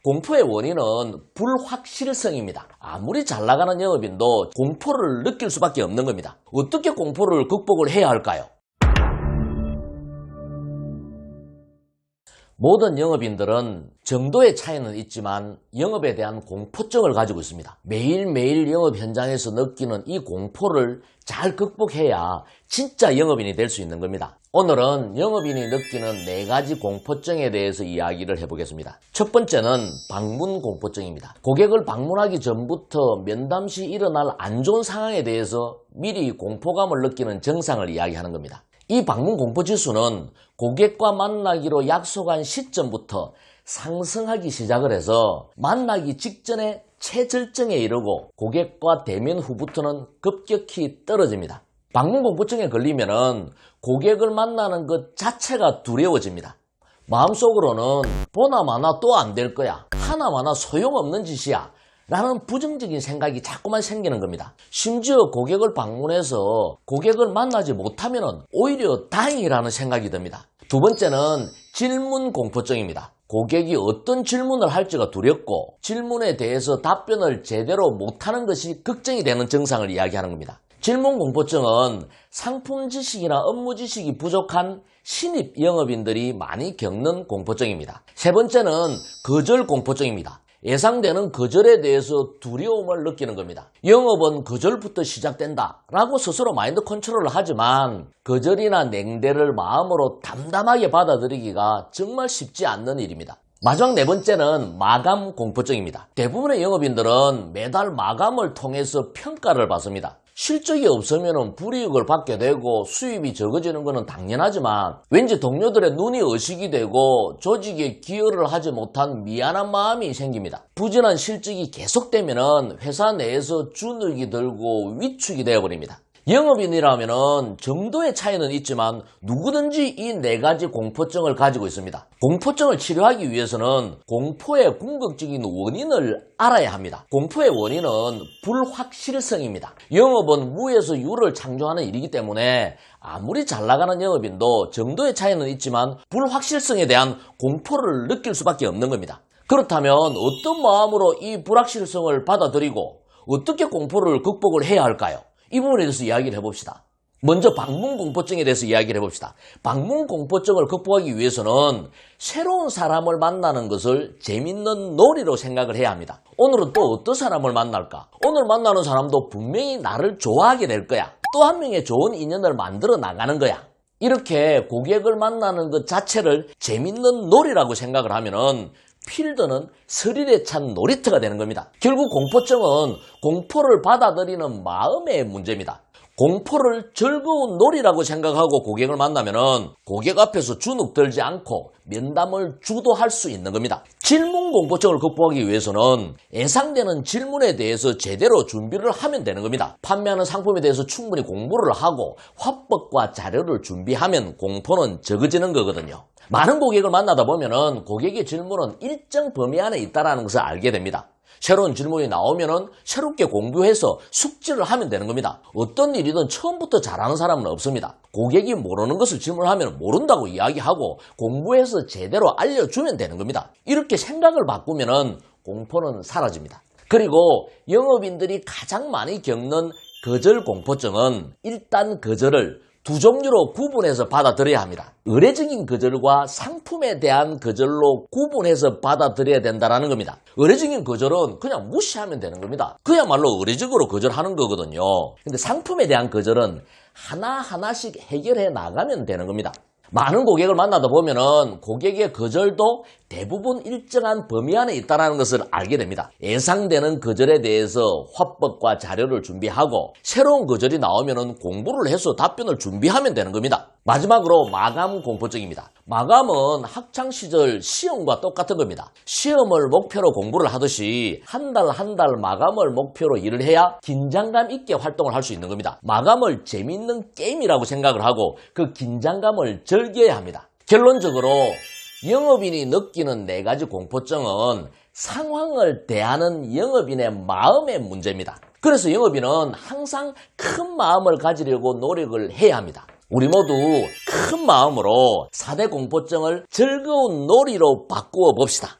공포의 원인은 불확실성입니다. 아무리 잘 나가는 영업인도 공포를 느낄 수밖에 없는 겁니다. 어떻게 공포를 극복을 해야 할까요? 모든 영업인들은 정도의 차이는 있지만 영업에 대한 공포증을 가지고 있습니다. 매일매일 영업 현장에서 느끼는 이 공포를 잘 극복해야 진짜 영업인이 될 수 있는 겁니다. 오늘은 영업인이 느끼는 4가지 공포증에 대해서 이야기를 해보겠습니다. 첫 번째는 방문 공포증입니다. 고객을 방문하기 전부터 면담 시 일어날 안 좋은 상황에 대해서 미리 공포감을 느끼는 증상을 이야기하는 겁니다. 이 방문 공포 지수는 고객과 만나기로 약속한 시점부터 상승하기 시작을 해서 만나기 직전에 최절정에 이르고 고객과 대면 후부터는 급격히 떨어집니다. 방문 공포증에 걸리면은 고객을 만나는 것 자체가 두려워집니다. 마음속으로는 보나 마나 또 안 될 거야, 하나 마나 소용없는 짓이야 라는 부정적인 생각이 자꾸만 생기는 겁니다. 심지어 고객을 방문해서 고객을 만나지 못하면 오히려 다행이라는 생각이 듭니다. 두 번째는 질문 공포증입니다. 고객이 어떤 질문을 할지가 두렵고 질문에 대해서 답변을 제대로 못하는 것이 걱정이 되는 증상을 이야기하는 겁니다. 질문 공포증은 상품 지식이나 업무 지식이 부족한 신입 영업인들이 많이 겪는 공포증입니다. 세 번째는 거절 공포증입니다. 예상되는 거절에 대해서 두려움을 느끼는 겁니다. 영업은 거절부터 시작된다 라고 스스로 마인드 컨트롤을 하지만 거절이나 냉대를 마음으로 담담하게 받아들이기가 정말 쉽지 않는 일입니다. 마지막 4번째는 마감 공포증입니다. 대부분의 영업인들은 매달 마감을 통해서 평가를 받습니다. 실적이 없으면 불이익을 받게 되고 수입이 적어지는 것은 당연하지만 왠지 동료들의 눈이 의식이 되고 조직에 기여를 하지 못한 미안한 마음이 생깁니다. 부진한 실적이 계속되면 회사 내에서 주눅이 들고 위축이 되어버립니다. 영업인이라면 정도의 차이는 있지만 누구든지 이 4가지 공포증을 가지고 있습니다. 공포증을 치료하기 위해서는 공포의 궁극적인 원인을 알아야 합니다. 공포의 원인은 불확실성입니다. 영업은 무에서 유를 창조하는 일이기 때문에 아무리 잘 나가는 영업인도 정도의 차이는 있지만 불확실성에 대한 공포를 느낄 수밖에 없는 겁니다. 그렇다면 어떤 마음으로 이 불확실성을 받아들이고 어떻게 공포를 극복을 해야 할까요? 이 부분에 대해서 이야기를 해봅시다. 먼저 방문 공포증에 대해서 이야기를 해봅시다. 방문 공포증을 극복하기 위해서는 새로운 사람을 만나는 것을 재밌는 놀이로 생각을 해야 합니다. 오늘은 또 어떤 사람을 만날까? 오늘 만나는 사람도 분명히 나를 좋아하게 될 거야. 또 한 명의 좋은 인연을 만들어 나가는 거야. 이렇게 고객을 만나는 것 자체를 재밌는 놀이라고 생각을 하면은 필드는 스릴에 찬 놀이터가 되는 겁니다. 결국 공포증은 공포를 받아들이는 마음의 문제입니다. 공포를 즐거운 놀이라고 생각하고 고객을 만나면은 고객 앞에서 주눅 들지 않고 면담을 주도할 수 있는 겁니다. 질문 공포증을 극복하기 위해서는 예상되는 질문에 대해서 제대로 준비를 하면 되는 겁니다. 판매하는 상품에 대해서 충분히 공부를 하고 화법과 자료를 준비하면 공포는 적어지는 거거든요. 많은 고객을 만나다 보면은 고객의 질문은 일정 범위 안에 있다는 것을 알게 됩니다. 새로운 질문이 나오면은 새롭게 공부해서 숙지를 하면 되는 겁니다. 어떤 일이든 처음부터 잘하는 사람은 없습니다. 고객이 모르는 것을 질문하면 모른다고 이야기하고 공부해서 제대로 알려주면 되는 겁니다. 이렇게 생각을 바꾸면은 공포는 사라집니다. 그리고 영업인들이 가장 많이 겪는 거절 공포증은 일단 거절을 2종류로 구분해서 받아들여야 합니다. 의례적인 거절과 상품에 대한 거절로 구분해서 받아들여야 된다는 겁니다. 의례적인 거절은 그냥 무시하면 되는 겁니다. 그야말로 의례적으로 거절하는 거거든요. 근데 상품에 대한 거절은 하나하나씩 해결해 나가면 되는 겁니다. 많은 고객을 만나다 보면은 고객의 거절도 대부분 일정한 범위 안에 있다는 것을 알게 됩니다. 예상되는 거절에 대해서 화법과 자료를 준비하고 새로운 거절이 나오면은 공부를 해서 답변을 준비하면 되는 겁니다. 마지막으로 마감 공포증입니다. 마감은 학창시절 시험과 똑같은 겁니다. 시험을 목표로 공부를 하듯이 한 달 한 달 마감을 목표로 일을 해야 긴장감 있게 활동을 할 수 있는 겁니다. 마감을 재미있는 게임이라고 생각을 하고 그 긴장감을 즐겨야 합니다. 결론적으로 영업인이 느끼는 4가지 공포증은 상황을 대하는 영업인의 마음의 문제입니다. 그래서 영업인은 항상 큰 마음을 가지려고 노력을 해야 합니다. 우리 모두 큰 마음으로 4대 공포증을 즐거운 놀이로 바꾸어 봅시다.